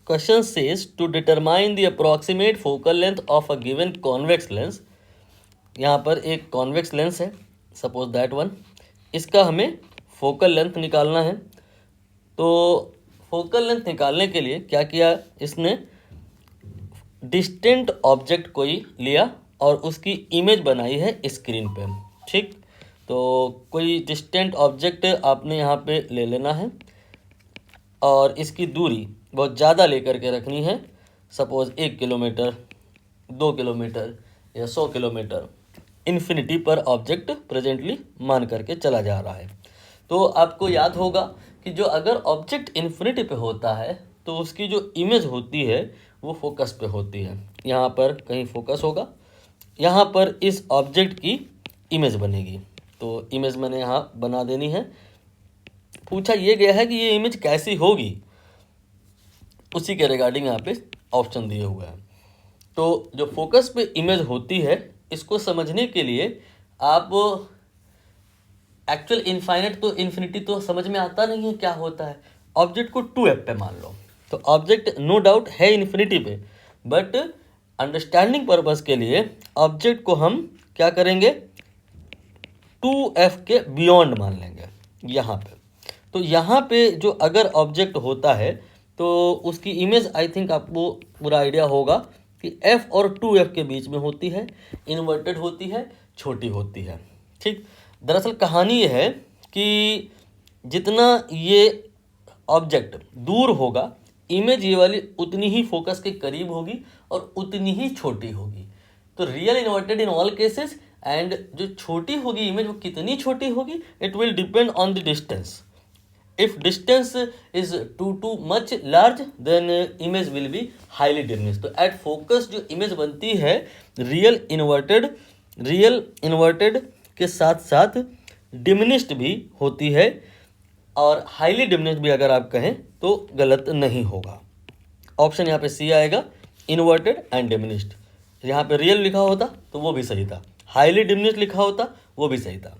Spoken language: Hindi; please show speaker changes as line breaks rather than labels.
Question says to determine the approximate focal length of a given convex lens. यहाँ पर एक कॉन्वेक्स लेंस है, सपोज दैट वन, इसका हमें फोकल लेंथ निकालना है। तो फोकल लेंथ निकालने के लिए क्या किया इसने, डिस्टेंट ऑब्जेक्ट कोई लिया और उसकी इमेज बनाई है स्क्रीन पे। ठीक, तो कोई डिस्टेंट ऑब्जेक्ट आपने यहाँ पे ले लेना है और इसकी दूरी बहुत ज़्यादा लेकर के रखनी है, सपोज 1 किलोमीटर, 2 किलोमीटर या 100 किलोमीटर, इन्फिनिटी पर ऑब्जेक्ट प्रेजेंटली मान करके चला जा रहा है। तो आपको याद होगा कि जो अगर ऑब्जेक्ट इन्फिनिटी पे होता है तो उसकी जो इमेज होती है वो फोकस पे होती है। यहाँ पर कहीं फोकस होगा, यहाँ पर इस ऑब्जेक्ट की इमेज बनेगी। तो इमेज मैंने यहाँ बना देनी है। पूछा ये गया है कि ये इमेज कैसी होगी, उसी के रिगार्डिंग यहाँ पे ऑप्शन दिए हुए हैं। तो जो फोकस पे इमेज होती है, इसको समझने के लिए आप एक्चुअल इनफाइनाइट तो इन्फिनिटी तो समझ में आता नहीं है क्या होता है। ऑब्जेक्ट को 2f पे मान लो, तो ऑब्जेक्ट नो डाउट है इन्फिनिटी पे, बट अंडरस्टैंडिंग पर्पस के लिए ऑब्जेक्ट को हम क्या करेंगे, 2f के बियॉन्ड मान लेंगे यहाँ पे। तो यहाँ पे जो अगर ऑब्जेक्ट होता है तो उसकी इमेज आई थिंक आपको पूरा आइडिया होगा कि f और 2f के बीच में होती है, इन्वर्टेड होती है, छोटी होती है। ठीक, दरअसल कहानी ये है कि जितना ये ऑब्जेक्ट दूर होगा, इमेज ये वाली उतनी ही फोकस के करीब होगी और उतनी ही छोटी होगी। तो real inverted in all cases, and जो छोटी होगी इमेज वो कितनी छोटी होगी, it will depend on the distance. If distance is too much large, then image will be highly diminished. तो at focus जो image बनती है रियल इन्वर्टेड के साथ साथ डिमिनिश्ड भी होती है, और हाईली डिमिनिश्ड भी अगर आप कहें तो गलत नहीं होगा। ऑप्शन यहाँ पे सी आएगा, इन्वर्टेड एंड डिमिनिश्ड। यहाँ पे रियल लिखा होता तो वो भी सही था, हाईली डिमिनिश्ड लिखा होता वो भी सही था।